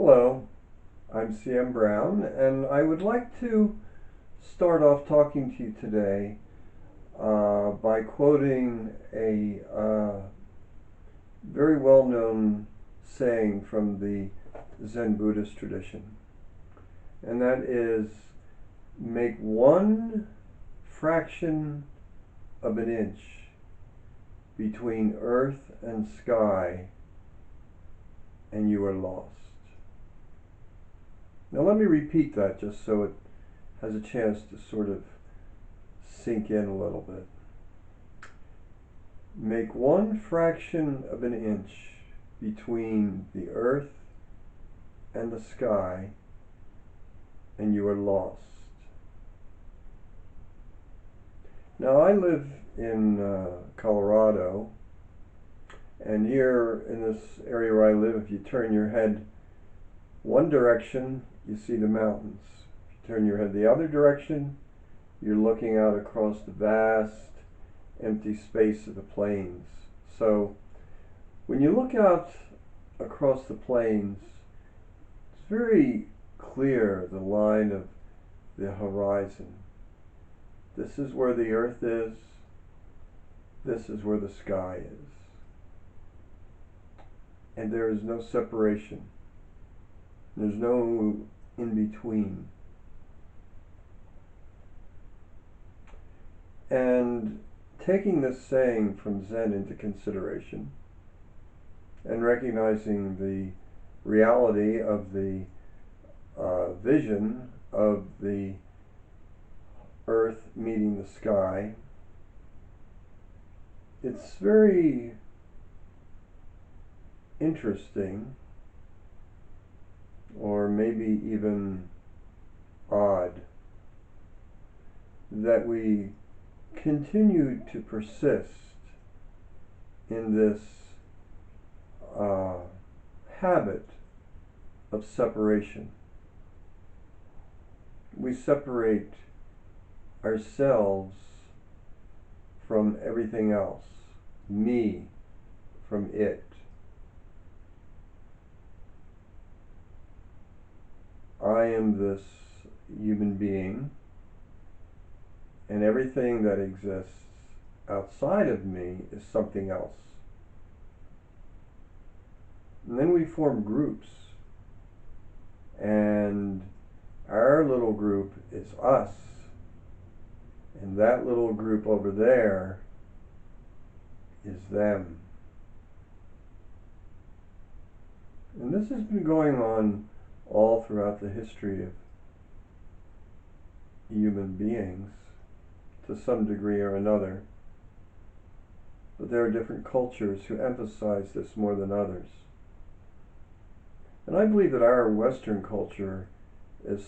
Hello, I'm C.M. Brown, and I would like to start off talking to you today by quoting a very well-known saying from the Zen Buddhist tradition, and that is, make one fraction of an inch between earth and sky, and you are lost. Now let me repeat that just so it has a chance to sort of sink in a little bit. Make one fraction of an inch between the earth and the sky, and you are lost. Now I live in Colorado, and here in this area where I live, if you turn your head one direction, you see the mountains. If you turn your head the other direction, you're looking out across the vast empty space of the plains. So when you look out across the plains, it's very clear, the line of the horizon. This is where the earth is. This is where the sky is. And there is no separation. There's no in between. And taking this saying from Zen into consideration and recognizing the reality of the vision of the earth meeting the sky, it's very interesting, or maybe even odd, that we continue to persist in this habit of separation. We separate ourselves from everything else, me from it. I am this human being, and everything that exists outside of me is something else. And then we form groups, and our little group is us, and that little group over there is them. And this has been going on all throughout the history of human beings to some degree or another. But there are different cultures who emphasize this more than others. And I believe that our Western culture is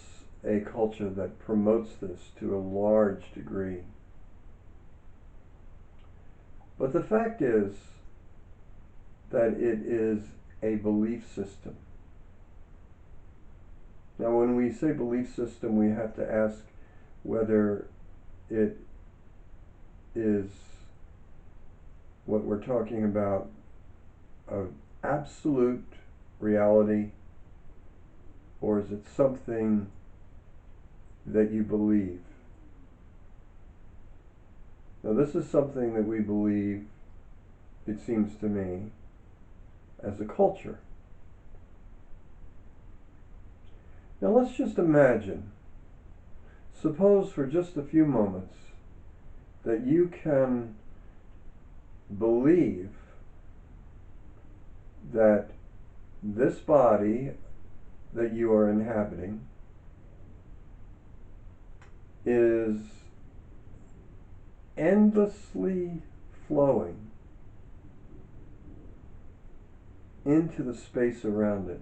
a culture that promotes this to a large degree. But the fact is that it is a belief system. Now, when we say belief system, we have to ask whether it is what we're talking about of absolute reality, or is it something that you believe? Now, this is something that we believe, it seems to me, as a culture. Now let's just imagine, suppose for just a few moments, that you can believe that this body that you are inhabiting is endlessly flowing into the space around it.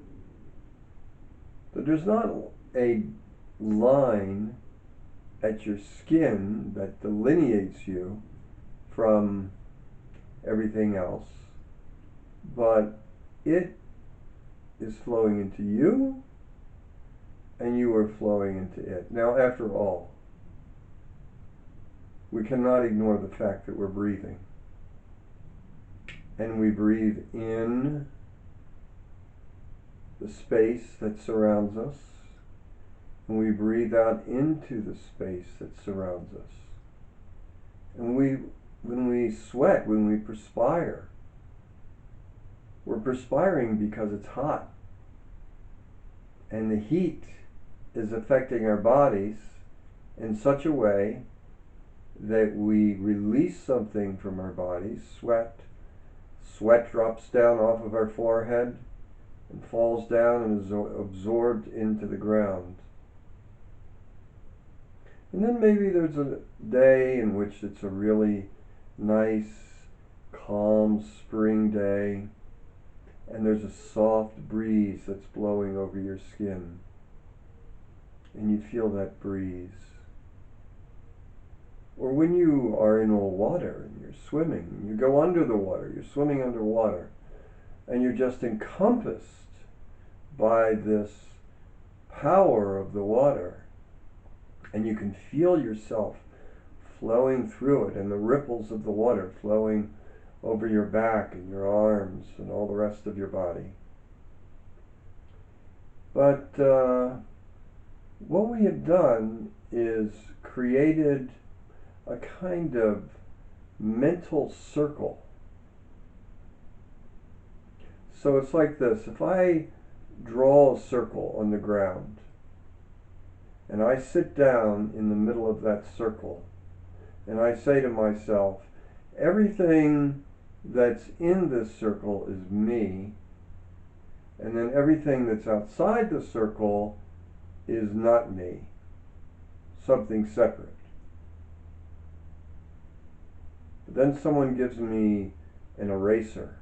That there's not a line at your skin that delineates you from everything else, but it is flowing into you, and you are flowing into it. Now, after all, we cannot ignore the fact that we're breathing. And we breathe in the the space that surrounds us, and we breathe out into the space that surrounds us. And when we sweat, when we perspire, we're perspiring because it's hot. And the heat is affecting our bodies in such a way that we release something from our bodies, sweat. Sweat drops down off of our forehead and falls down and is absorbed into the ground. And then maybe there's a day in which it's a really nice, calm spring day, and there's a soft breeze that's blowing over your skin, and you feel that breeze. Or when you are in water and you're swimming, you go under the water, you're swimming underwater, and you're just encompassed by this power of the water, and you can feel yourself flowing through it, and the ripples of the water flowing over your back and your arms and all the rest of your body. But what we have done is created a kind of mental circle. So it's like this: if I draw a circle on the ground and I sit down in the middle of that circle and I say to myself, everything that's in this circle is me, and then everything that's outside the circle is not me, something separate. But then someone gives me an eraser,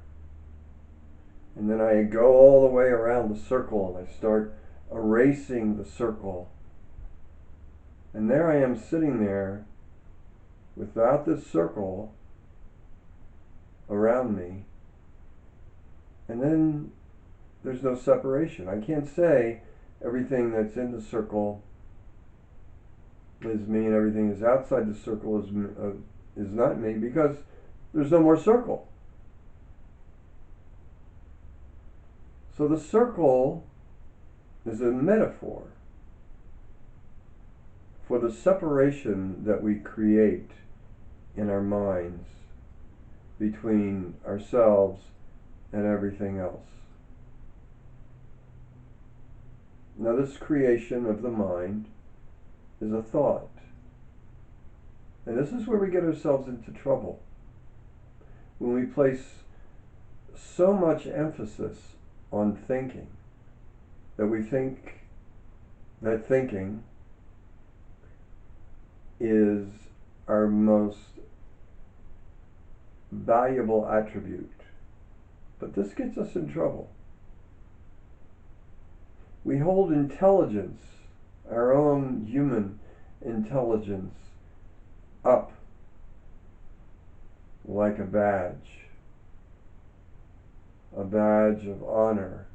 and then I go all the way around the circle and I start erasing the circle. And there I am sitting there without this circle around me, and then there's no separation. I can't say everything that's in the circle is me and everything that's outside the circle is not me, because there's no more circle. So the circle is a metaphor for the separation that we create in our minds between ourselves and everything else. Now, this creation of the mind is a thought. And this is where we get ourselves into trouble. When we place so much emphasis on thinking that we think that thinking is our most valuable attribute. But this gets us in trouble. We hold intelligence, our own human intelligence, up like a badge of honor.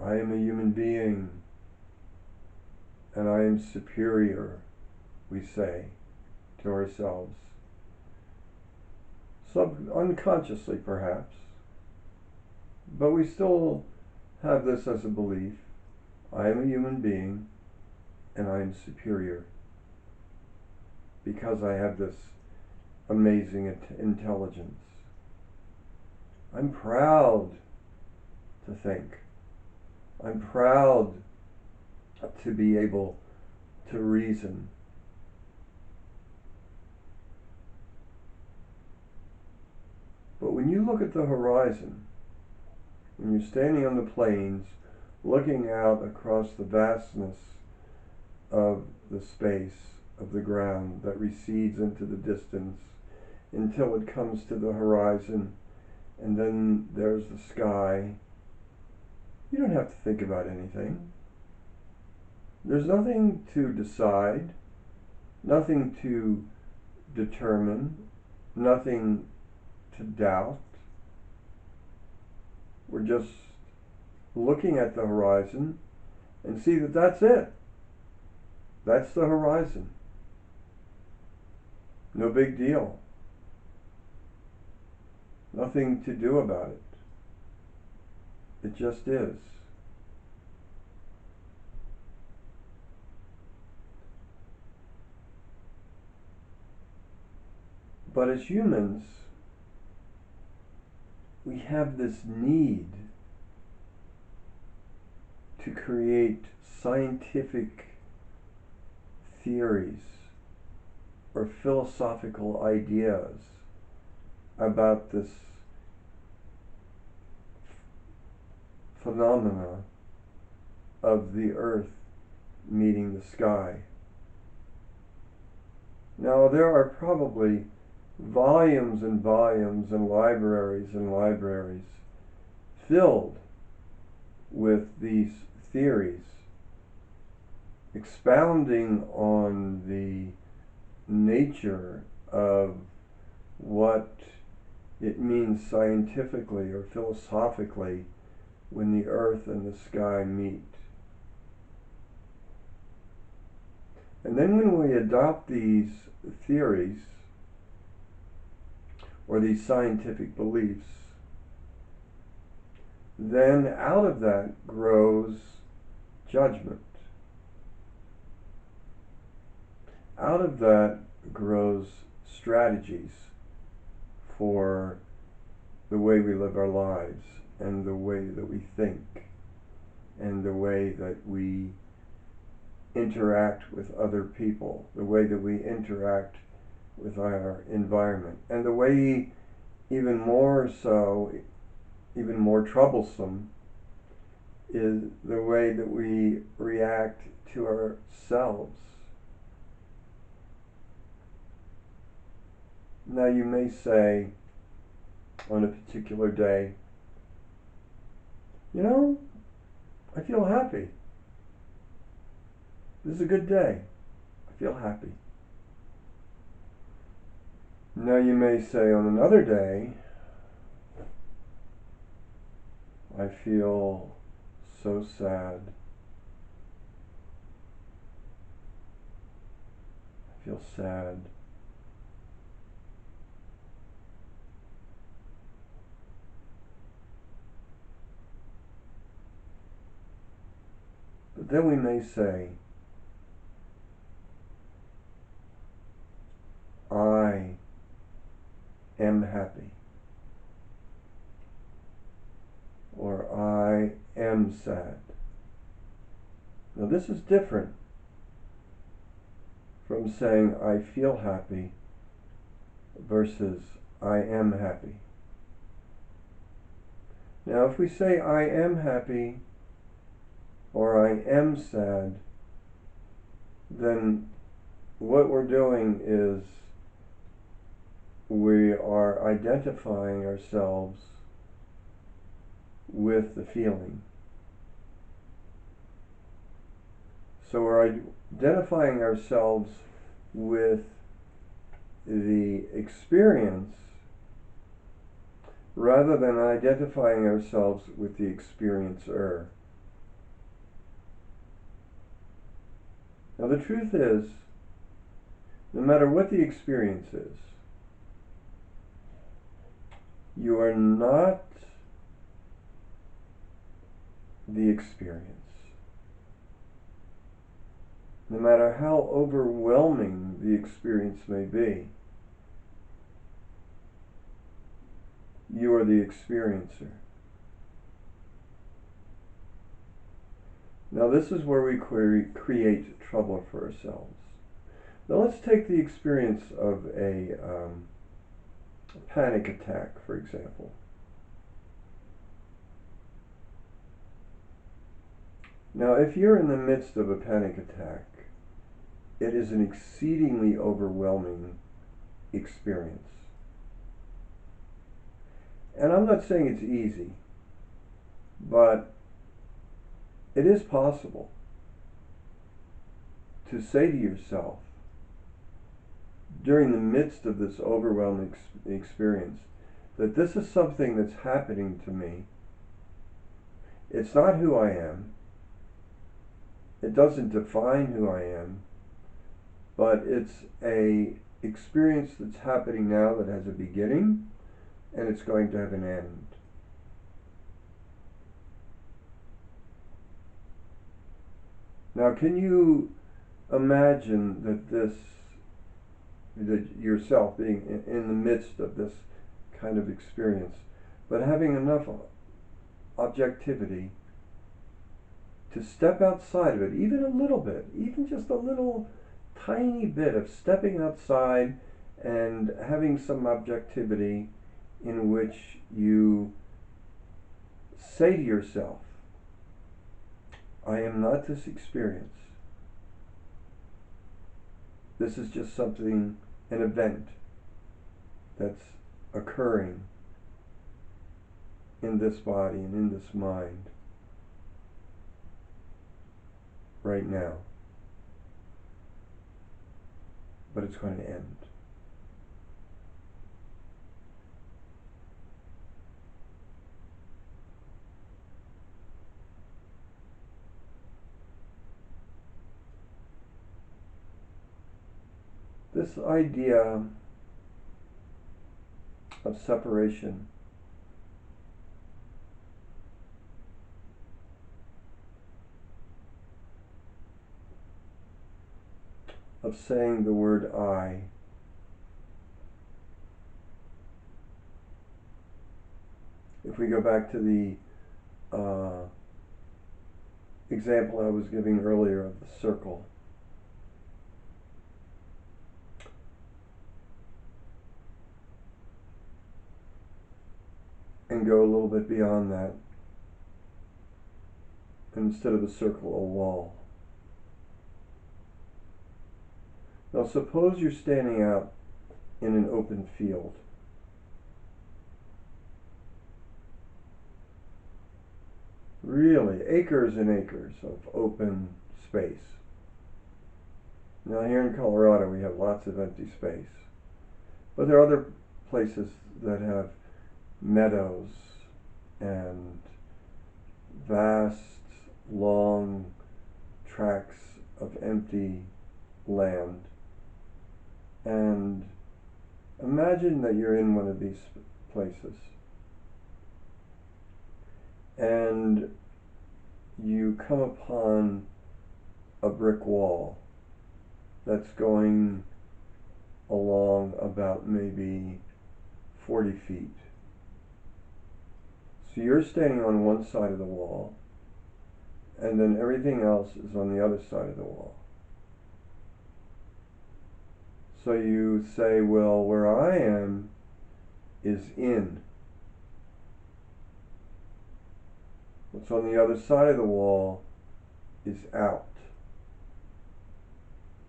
I am a human being, and I am superior, we say to ourselves. Unconsciously, perhaps, but we still have this as a belief. I am a human being, and I am superior because I have this amazing intelligence. I'm proud to think. I'm proud to be able to reason. But when you look at the horizon, when you're standing on the plains, looking out across the vastness of the space of the ground that recedes into the distance until it comes to the horizon, and then there's the sky, you don't have to think about anything. There's nothing to decide, nothing to determine, nothing to doubt. We're just looking at the horizon and see that that's it. That's the horizon. No big deal. Nothing to do about it. It just is. But as humans, we have this need to create scientific theories or philosophical ideas about this phenomena of the earth meeting the sky. Now, there are probably volumes and volumes and libraries filled with these theories expounding on the nature of what it means scientifically or philosophically when the earth and the sky meet. And then when we adopt these theories or these scientific beliefs, then out of that grows judgment. Out of that grows strategies for the way we live our lives and the way that we think and the way that we interact with other people, the way that we interact with our environment, and the way even more so, even more troublesome, is the way that we react to ourselves. Now you may say on a particular day, you know, I feel happy. This is a good day. I feel happy. Now you may say on another day, I feel so sad. I feel sad. But then we may say, I am happy, or I am sad. Now this is different from saying I feel happy versus I am happy. Now if we say I am happy or I am sad, then what we're doing is we are identifying ourselves with the feeling. So we're identifying ourselves with the experience rather than identifying ourselves with the experiencer. Now the truth is, no matter what the experience is, you are not the experience. No matter how overwhelming the experience may be, you are the experiencer. Now this is where we create trouble for ourselves. Now let's take the experience of a panic attack, for example. Now if you're in the midst of a panic attack, it is an exceedingly overwhelming experience. And I'm not saying it's easy, but it is possible to say to yourself, during the midst of this overwhelming experience, that this is something that's happening to me. It's not who I am. It doesn't define who I am, but it's a experience that's happening now that has a beginning and it's going to have an end. Now, can you imagine that yourself being in the midst of this kind of experience, but having enough objectivity to step outside of it, even a little bit, even just a little tiny bit of stepping outside and having some objectivity in which you say to yourself, I am not this experience. This is just something, an event that's occurring in this body and in this mind right now. But it's going to end. This idea of separation of saying the word I if we go back to the example I was giving earlier of the circle, and go a little bit beyond that, and instead of a circle, a wall. Now suppose you're standing out in an open field. Really, acres and acres of open space. Now here in Colorado we have lots of empty space. But there are other places that have meadows and vast, long tracts of empty land. And imagine that you're in one of these places and you come upon a brick wall that's going along about maybe 40 feet. So you're standing on one side of the wall, and then everything else is on the other side of the wall. So you say, well, where I am is in. What's on the other side of the wall is out.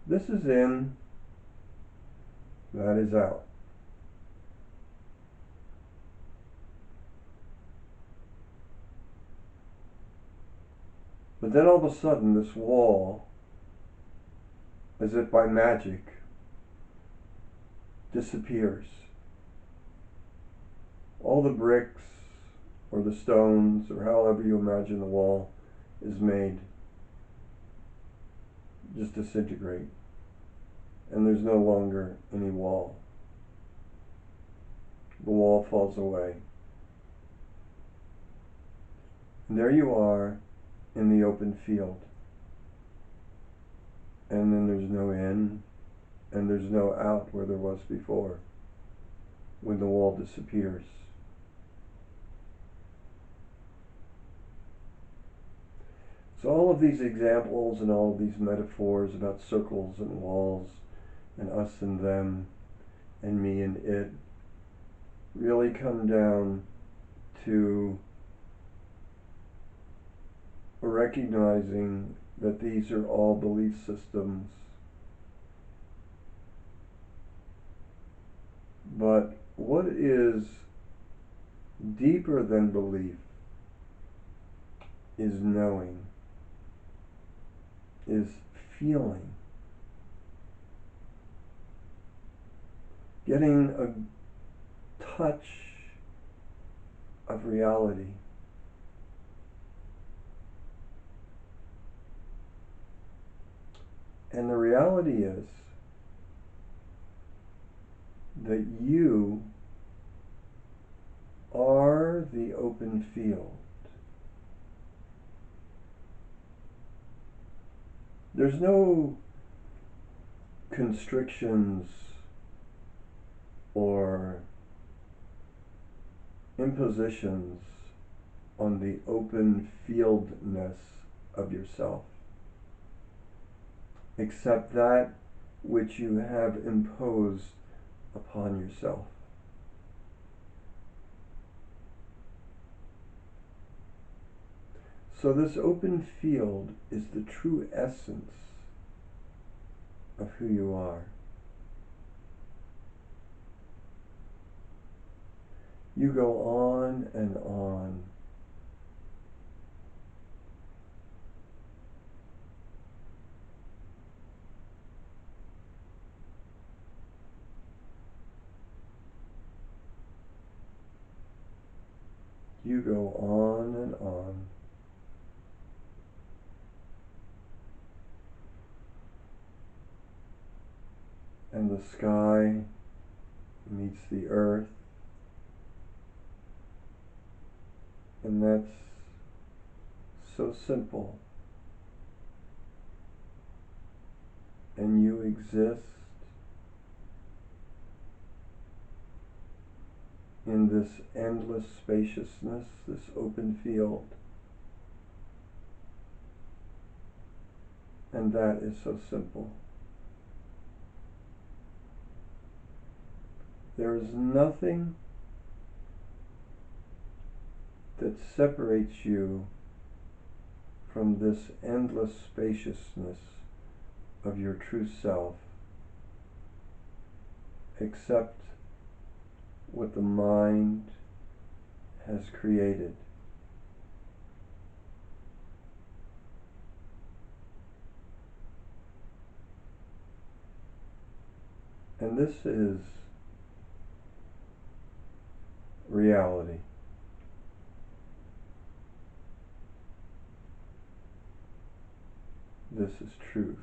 This is in, that is out. But then all of a sudden this wall, as if by magic, disappears. All the bricks or the stones or however you imagine the wall is made just disintegrate, and there's no longer any wall. The wall falls away. And there you are in the open field. And then there's no in, and there's no out where there was before, when the wall disappears. So all of these examples and all of these metaphors about circles and walls and us and them and me and it really come down to recognizing that these are all belief systems. But what is deeper than belief is knowing, is feeling, getting a touch of reality. And the reality is that you are the open field. There's no constrictions or impositions on the open fieldness of yourself, except that which you have imposed upon yourself. So this open field is the true essence of who you are. You go on and on. You go on and on. And the sky meets the earth. And that's so simple. And you exist in this endless spaciousness, this open field. And that is so simple. There is nothing that separates you from this endless spaciousness of your true self, except what the mind has created. And this is reality. This is truth.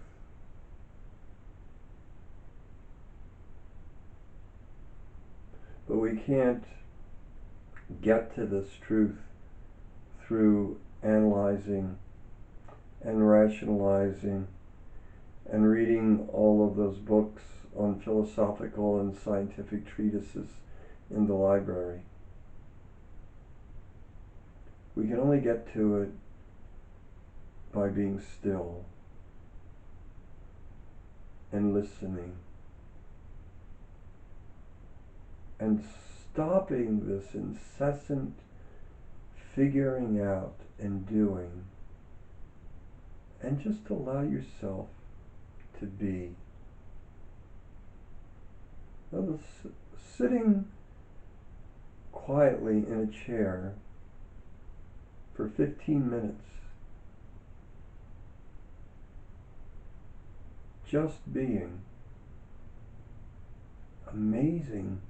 But we can't get to this truth through analyzing and rationalizing and reading all of those books on philosophical and scientific treatises in the library. We can only get to it by being still and listening and stopping this incessant figuring out and doing, and just allow yourself to be. Now, sitting quietly in a chair for 15 minutes, just being, amazing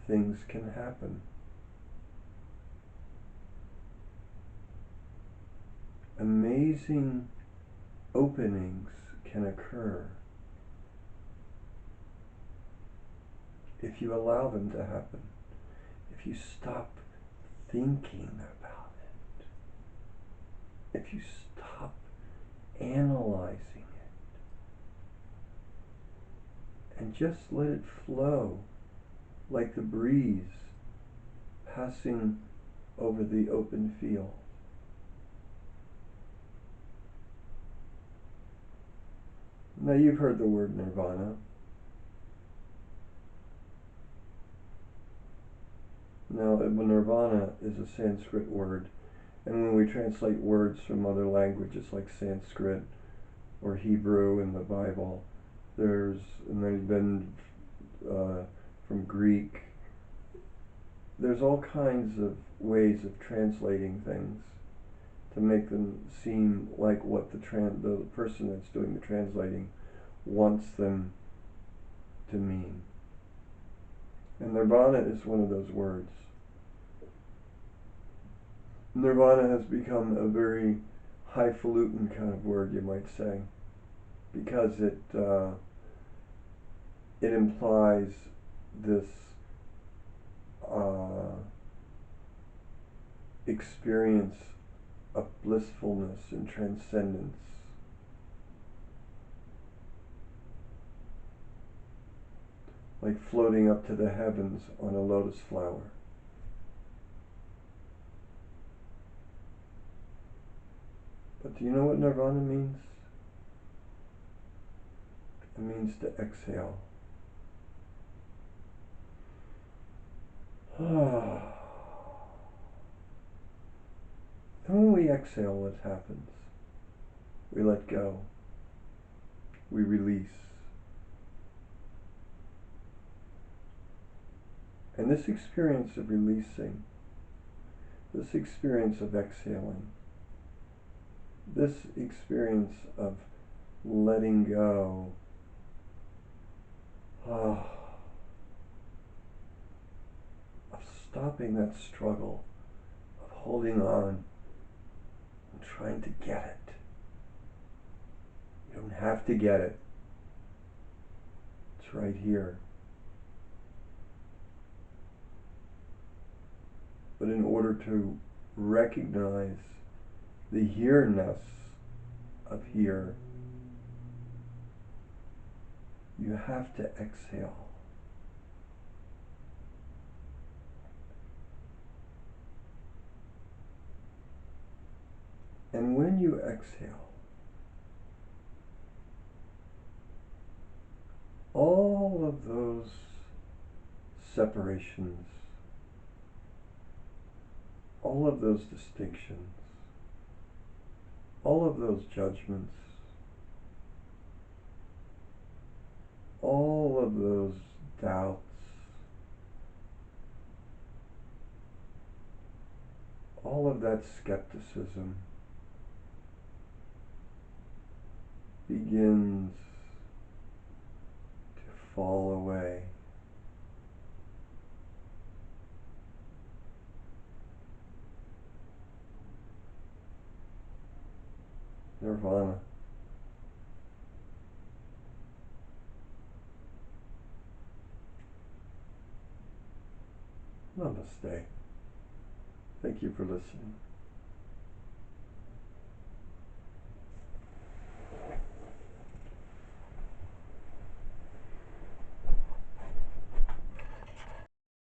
things can happen. Amazing openings can occur if you allow them to happen, if you stop thinking about it, if you stop analyzing it, and just let it flow like the breeze passing over the open field. Now, you've heard the word Nirvana. Now, Nirvana is a Sanskrit word, and when we translate words from other languages like Sanskrit or Hebrew in the Bible, and then from Greek, there's all kinds of ways of translating things to make them seem like what the person that's doing the translating wants them to mean. And Nirvana is one of those words. Nirvana has become a very hifalutin kind of word, you might say, because it implies this experience of blissfulness and transcendence. like floating up to the heavens on a lotus flower. But do you know what Nirvana means? It means to exhale. And when we exhale, what happens? We let go. We release. And this experience of releasing, this experience of exhaling, this experience of letting go, of stopping that struggle, of holding on and trying to get it. You don't have to get it. It's right here. But in order to recognize the here-ness of here, you have to exhale. And when you exhale, all of those separations, all of those distinctions, all of those judgments, all of those doubts, all of that skepticism begins to fall away. Nirvana. Namaste. Thank you for listening.